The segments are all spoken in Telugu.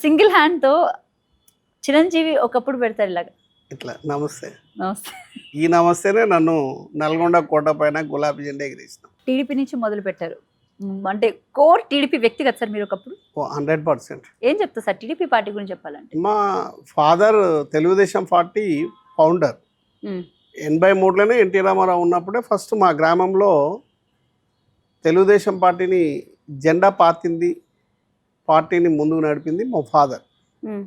సింగిల్ హ్యాండ్‌తో చిరంజీవి ఒకప్పుడు పెడతారు ఇలాగ. ఇట్లా నమస్తే. నమస్తే. ఈ నమస్తేనే నన్ను నల్గొండ కోట పైన గులాబీ జెండా ఎగిరేసినాం. టీడీపీ నుంచి మొదలుపెట్టారు. అంటే కోర్ టీడీపీ వ్యక్తి కదా సార్ మీరు ఒకప్పుడు? 100%. ఏం చెప్తారు సార్ టీడీపీ పార్టీ గురించి చెప్పాలంటే? మా ఫాదర్ తెలుగుదేశం పార్టీ ఫౌండర్. హ్మ్. 83లోనే ఎన్టీ రామారావు ఉన్నప్పుడే ఫస్ట్ మా గ్రామంలో తెలుగుదేశం పార్టీని జెండా పాతింది, పార్టీని ముందుకు నడిపింది మా ఫాదర్. హ్మ్.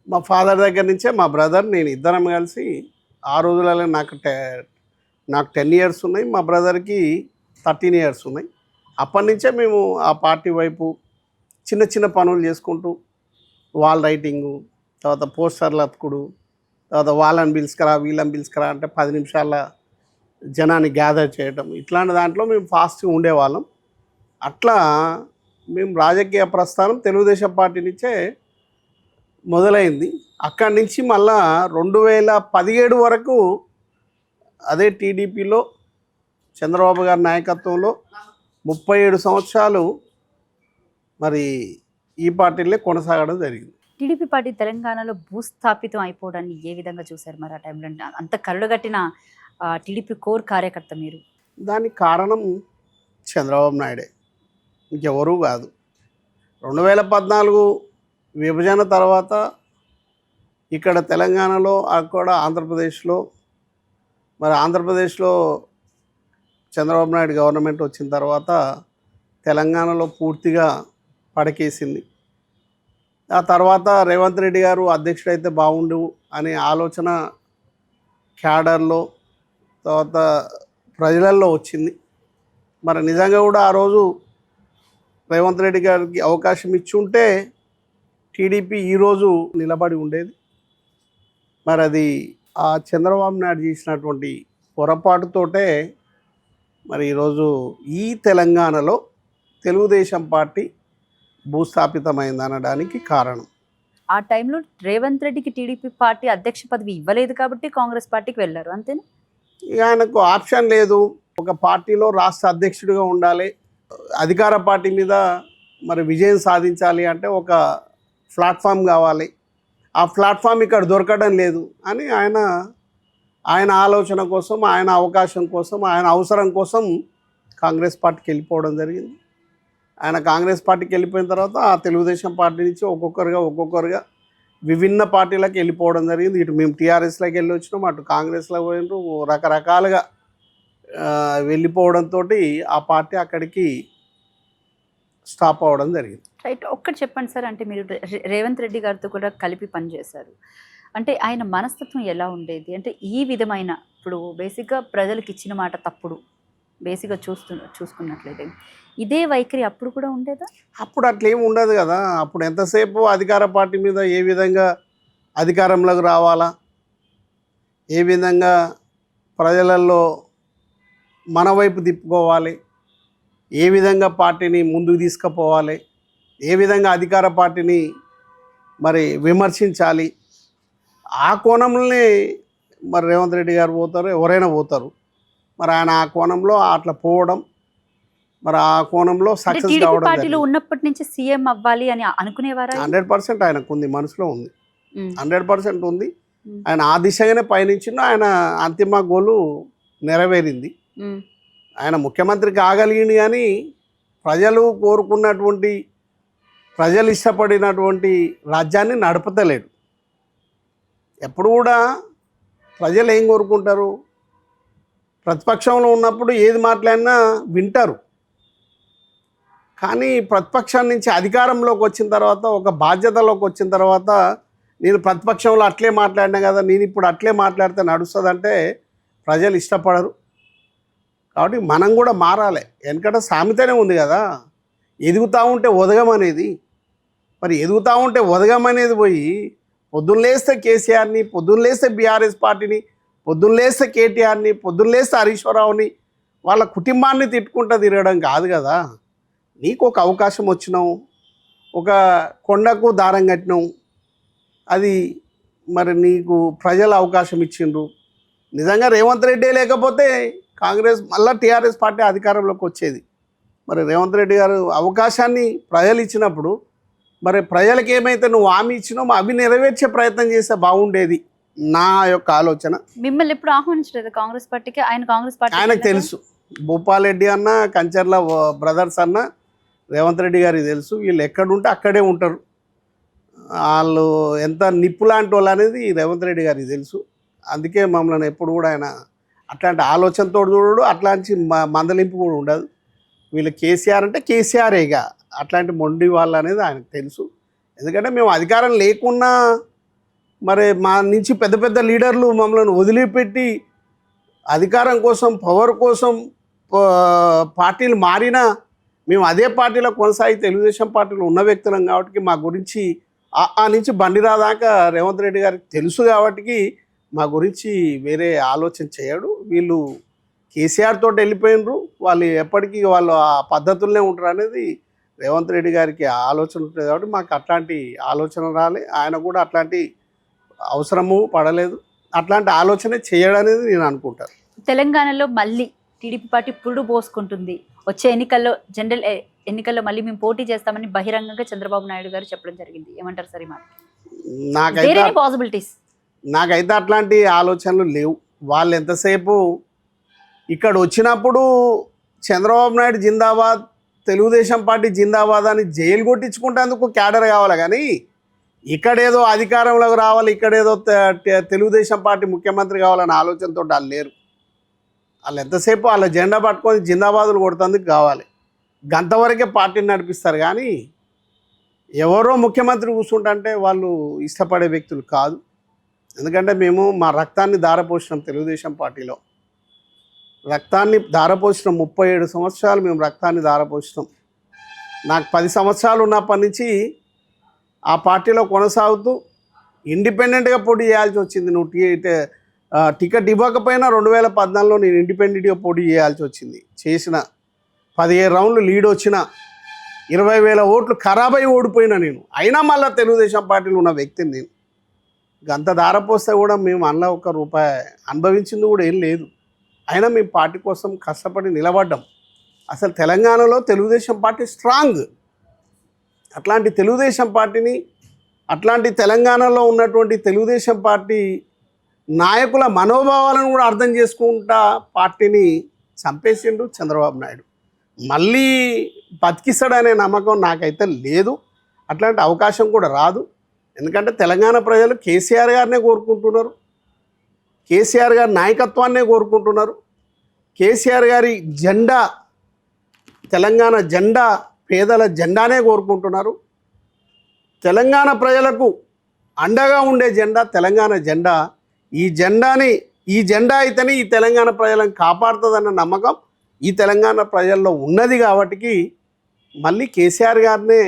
మా ఫాదర్ దగ్గర నుంచే మా బ్రదర్ నేను ఇద్దరం కలిసి ఆ రోజులలో నాకు 10 ఇయర్స్ ఉన్నాయి, మా బ్రదర్కి 13 ఇయర్స్ ఉన్నాయి. అప్పటి నుంచే మేము ఆ పార్టీ వైపు చిన్న చిన్న పనులు చేసుకుంటూ వాల్ రైటింగు, తర్వాత పోస్టర్లు అతుకుడు, తర్వాత వాళ్ళని పిలుచుకురా వీళ్ళని పిలుచుకురా అంటే 10 నిమిషాల జనాన్ని గ్యాదర్ చేయడం, ఇట్లాంటి దాంట్లో మేము ఫాస్ట్గా ఉండేవాళ్ళం. అట్లా మేము రాజకీయ ప్రస్థానం తెలుగుదేశం పార్టీ నుంచే మొదలైంది. అక్కడి నుంచి మళ్ళా 2017 వరకు అదే టీడీపీలో చంద్రబాబు గారి నాయకత్వంలో 37 సంవత్సరాలు మరి ఈ పార్టీలే కొనసాగడం జరిగింది. టీడీపీ పార్టీ తెలంగాణలో భూస్థాపితం అయిపోవడాన్ని ఏ విధంగా చూశారు మరి ఆ టైంలో? అంత కరుడుగట్టిన టీడీపీ కోర్ కార్యకర్త మీరు. దానికి కారణం చంద్రబాబు నాయుడే, ఇంకెవరూ కాదు. 2014 విభజన తర్వాత ఇక్కడ తెలంగాణలో అక్కడ ఆంధ్రప్రదేశ్లో మరి ఆంధ్రప్రదేశ్లో చంద్రబాబు నాయుడు గవర్నమెంట్ వచ్చిన తర్వాత తెలంగాణలో పూర్తిగా పడకేసింది. ఆ తర్వాత రేవంత్ రెడ్డి గారు అధ్యక్షుడైతే బాగుండు అనే ఆలోచన క్యాడర్లో తర్వాత ప్రజలల్లో వచ్చింది. మరి నిజంగా కూడా ఆ రోజు రేవంత్ రెడ్డి గారికి అవకాశం ఇచ్చి ఉంటే టీడీపీ ఈరోజు నిలబడి ఉండేది. మరి అది ఆ చంద్రబాబు నాయుడు చేసినటువంటి పొరపాటుతోటే మరి ఈరోజు ఈ తెలంగాణలో తెలుగుదేశం పార్టీ భూస్థాపితమైంది అనడానికి కారణం. ఆ టైంలో రేవంత్ రెడ్డికి టీడీపీ పార్టీ అధ్యక్ష పదవి ఇవ్వలేదు కాబట్టి కాంగ్రెస్ పార్టీకి వెళ్ళారు, అంతేనా? ఇక ఆయనకు ఆప్షన్ లేదు. ఒక పార్టీలో రాష్ట్ర అధ్యక్షుడిగా ఉండాలి, అధికార పార్టీ మీద మరి విజయం సాధించాలి అంటే ఒక ప్లాట్ఫామ్ కావాలి. ఆ ప్లాట్ఫామ్ ఇక్కడ దొరకడం లేదు అని ఆయన ఆలోచన కోసం, ఆయన అవకాశం కోసం, ఆయన అవసరం కోసం కాంగ్రెస్ పార్టీకి వెళ్ళిపోవడం జరిగింది. ఆయన కాంగ్రెస్ పార్టీకి వెళ్ళిపోయిన తర్వాత ఆ తెలుగుదేశం పార్టీ నుంచి ఒక్కొక్కరుగా విభిన్న పార్టీలకు వెళ్ళిపోవడం జరిగింది. ఇటు మేము టీఆర్ఎస్లోకి వెళ్ళి వచ్చినాం, అటు కాంగ్రెస్లో పోయినారు, రకరకాలుగా వెళ్ళిపోవడంతో ఆ పార్టీ అక్కడికి స్టాప్ అవ్వడం జరిగింది. రైట్. ఒక్కటి చెప్పండి సార్, అంటే మీరు రేవంత్ రెడ్డి గారితో కూడా కలిపి పనిచేశారు. అంటే ఆయన మనస్తత్వం ఎలా ఉండేది? అంటే ఈ విధమైన ఇప్పుడు బేసిక్గా ప్రజలకు ఇచ్చిన మాట తప్పుడు బేసిక్గా చూసుకున్నట్లయితే ఇదే వైఖరి అప్పుడు కూడా ఉండేదా? అప్పుడు అట్లేమి ఉండదు కదా. అప్పుడు ఎంతసేపు అధికార పార్టీ మీద ఏ విధంగా అధికారంలోకి రావాలా, ఏ విధంగా ప్రజలలో మన వైపు తిప్పుకోవాలి, ఏ విధంగా పార్టీని ముందుకు తీసుకుపోవాలి, ఏ విధంగా అధికార పార్టీని మరి విమర్శించాలి, ఆ కోణంలోనే మరి రేవంత్ రెడ్డి గారు పోతారు, ఎవరైనా పోతారు. మరి ఆయన ఆ కోణంలో అట్లా పోవడం, మరి ఆ కోణంలో సక్సెస్ కావడం పార్టీలో ఉన్నప్పటి నుంచి సీఎం అవ్వాలి అని అనుకునేవారా? 100% ఆయనకు ఉంది, మనసులో ఉంది, 100% ఉంది. ఆయన ఆ దిశగానే పయనించిన ఆయన అంతిమ గోలు నెరవేరింది. ఆయన ముఖ్యమంత్రి కాగలిగింది, కానీ ప్రజలు కోరుకున్నటువంటి, ప్రజలు ఇష్టపడినటువంటి రాజ్యాన్ని నడపతలేడు. ఎప్పుడు కూడా ప్రజలు ఏం కోరుకుంటారు? ప్రతిపక్షంలో ఉన్నప్పుడు ఏది మాట్లాడినా వింటారు, కానీ ప్రతిపక్షం నుంచి అధికారంలోకి వచ్చిన తర్వాత, ఒక బాధ్యతలోకి వచ్చిన తర్వాత, నేను ప్రతిపక్షంలో అట్లే మాట్లాడినా కదా, నేను ఇప్పుడు అట్లే మాట్లాడితే నడుస్తుందంటే ప్రజలు ఇష్టపడరు. కాబట్టి మనం కూడా మారాలి. వెనకట సామెతనే ఉంది కదా, ఎదుగుతూ ఉంటే ఒదగమనేది. మరి ఎదుగుతూ ఉంటే ఒదగమనేది పోయి పొద్దున్న లేస్తే కేసీఆర్ని, పొద్దున్న లేస్తే బీఆర్ఎస్ పార్టీని, పొద్దున్న లేస్తే కేటీఆర్ని, పొద్దున్న లేస్తే హరీశ్వరరావుని, వాళ్ళ కుటుంబాన్ని తిట్టుకుంటూ తిరగడం కాదు కదా. నీకు ఒక అవకాశం వచ్చినావు, ఒక కొండకు దారం కట్టినావు, అది మరి నీకు ప్రజలు అవకాశం ఇచ్చిండ్రు. నిజంగా రేవంత్ రెడ్డి లేకపోతే కాంగ్రెస్ మళ్ళీ టీఆర్ఎస్ పార్టీ అధికారంలోకి వచ్చేది. మరి రేవంత్ రెడ్డి గారు అవకాశాన్ని ప్రజలు ఇచ్చినప్పుడు మరి ప్రజలకు ఏమైతే నువ్వు హామీ ఇచ్చినామో అవి నెరవేర్చే ప్రయత్నం చేస్తే బాగుండేది నా యొక్క ఆలోచన. మిమ్మల్ని ఎప్పుడు ఆహ్వానించలేదు కాంగ్రెస్ పార్టీకి? ఆయన కాంగ్రెస్ పార్టీ ఆయనకు తెలుసు, భూపాలరెడ్డి అన్న, కంచర్ల బ్రదర్స్ అన్న, రేవంత్ రెడ్డి గారికి తెలుసు, వీళ్ళు ఎక్కడుంటే అక్కడే ఉంటారు. వాళ్ళు ఎంత నిప్పు లాంటి వాళ్ళు అనేది రేవంత్ రెడ్డి గారికి తెలుసు. అందుకే మమ్మల్ని ఎప్పుడు కూడా ఆయన అట్లాంటి ఆలోచనతో చూడడు, అట్లాంటి మందలింపు కూడా ఉండదు. వీళ్ళు కేసీఆర్ అంటే కేసీఆరేగా, అట్లాంటి మొండి వాళ్ళు అనేది ఆయనకు తెలుసు. ఎందుకంటే మేము అధికారం లేకున్నా మరి మా నుంచి పెద్ద పెద్ద లీడర్లు మమ్మల్ని వదిలిపెట్టి అధికారం కోసం, పవర్ కోసం పార్టీలు మారినా మేము అదే పార్టీలో కొనసాగి తెలుగుదేశం పార్టీలో ఉన్న వ్యక్తులం కాబట్టి మా గురించి ఆ నుంచి బండిరా దాకా రేవంత్ రెడ్డి గారికి తెలుసు కాబట్టి మా గురించి వేరే ఆలోచన చేయడు. వీళ్ళు కేసీఆర్ తోటి వెళ్ళిపోయినరు, వాళ్ళు ఎప్పటికీ వాళ్ళు ఆ పద్ధతుల్నే ఉంటారు అనేది రేవంత్ రెడ్డి గారికి ఆలోచన ఉంటుంది కాబట్టి మాకు అట్లాంటి ఆలోచన రాలే. ఆయన కూడా అట్లాంటి అవసరము పడలేదు, అట్లాంటి ఆలోచన చేయడనేది నేను అనుకుంటాను. తెలంగాణలో మళ్ళీ టీడీపీ పార్టీ పురుడు పోసుకుంటుంది, వచ్చే ఎన్నికల్లో జనరల్ ఎన్నికల్లో మళ్ళీ మేము పోటీ చేస్తామని బహిరంగంగా చంద్రబాబు నాయుడు గారు చెప్పడం జరిగింది. ఏమంటారు సార్? నాకైతే పాసిబిలిటీస్ నాకైతే అట్లాంటి ఆలోచనలు లేవు. వాళ్ళు ఎంతసేపు ఇక్కడ వచ్చినప్పుడు చంద్రబాబు నాయుడు జిందాబాద్, తెలుగుదేశం పార్టీ జిందాబాద్ అని జైలు కొట్టించుకుంటేందుకు క్యాడర్ కావాలి, కానీ ఇక్కడేదో అధికారంలోకి రావాలి, ఇక్కడేదో తెలుగుదేశం పార్టీ ముఖ్యమంత్రి కావాలనే ఆలోచనతో వాళ్ళు లేరు. వాళ్ళు ఎంతసేపు వాళ్ళ జెండా పట్టుకొని జిందాబాదులు కొడుతందుకు కావాలి, గంతవరకే పార్టీని నడిపిస్తారు. కానీ ఎవరో ముఖ్యమంత్రి కూర్చుంటే వాళ్ళు ఇష్టపడే వ్యక్తులు కాదు. ఎందుకంటే మేము మా రక్తాన్ని ధారపోసినాం, తెలుగుదేశం పార్టీలో రక్తాన్ని ధారపోసినాం. 37 సంవత్సరాలు మేము రక్తాన్ని ధారపోసినాం. నాకు 10 సంవత్సరాలు ఉన్నప్పటి నుంచి ఆ పార్టీలో కొనసాగుతూ ఇండిపెండెంట్గా పోటీ చేయాల్సి వచ్చింది. నువ్వు టికెట్ ఇవ్వకపోయినా 2014లో నేను ఇండిపెండెంట్గా పోటీ చేయాల్సి వచ్చింది. చేసిన 17 రౌండ్లు లీడ్ వచ్చిన 20,000 ఓట్లు ఖరాబై ఓడిపోయినా నేను, అయినా మళ్ళీ తెలుగుదేశం పార్టీలో ఉన్న వ్యక్తిని నేను. గంత ధారపోస్తే కూడా మేము అన్న ఒక్క రూపాయి అనుభవించింది కూడా ఏం లేదు. అయినా మేము పార్టీ కోసం కష్టపడి నిలబడ్డాం. అసలు తెలంగాణలో తెలుగుదేశం పార్టీ స్ట్రాంగ్. అట్లాంటి తెలుగుదేశం పార్టీని, అట్లాంటి తెలంగాణలో ఉన్నటువంటి తెలుగుదేశం పార్టీ నాయకుల మనోభావాలను కూడా అర్థం చేసుకుంటా పార్టీని చంపేసిండు చంద్రబాబు నాయుడు. మళ్ళీ బతికిస్తాడనే నమ్మకం నాకైతే లేదు, అట్లాంటి అవకాశం కూడా రాదు. ఎందుకంటే తెలంగాణ ప్రజలు కేసీఆర్ గారినే కోరుకుంటున్నారు, కేసీఆర్ గారి నాయకత్వాన్నే కోరుకుంటున్నారు. కేసీఆర్ గారి జెండా, తెలంగాణ జెండా, పేదల జెండానే కోరుకుంటున్నారు. తెలంగాణ ప్రజలకు అండగా ఉండే జెండా తెలంగాణ జెండా. ఈ జెండా అయితేనే ఈ తెలంగాణ ప్రజలను కాపాడుతుందన్న నమ్మకం ఈ తెలంగాణ ప్రజల్లో ఉన్నది. కాబట్టి మళ్ళీ కేసీఆర్ గారినే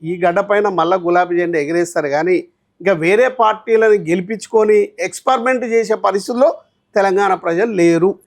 ఈ గడ్డపైన మళ్ళీ గులాబీ జెండా ఎగిరేస్తారు. కానీ ఇంకా వేరే పార్టీలను గెలిపించుకొని ఎక్స్పెరిమెంట్ చేసే పరిస్థితుల్లో తెలంగాణ ప్రజలు లేరు.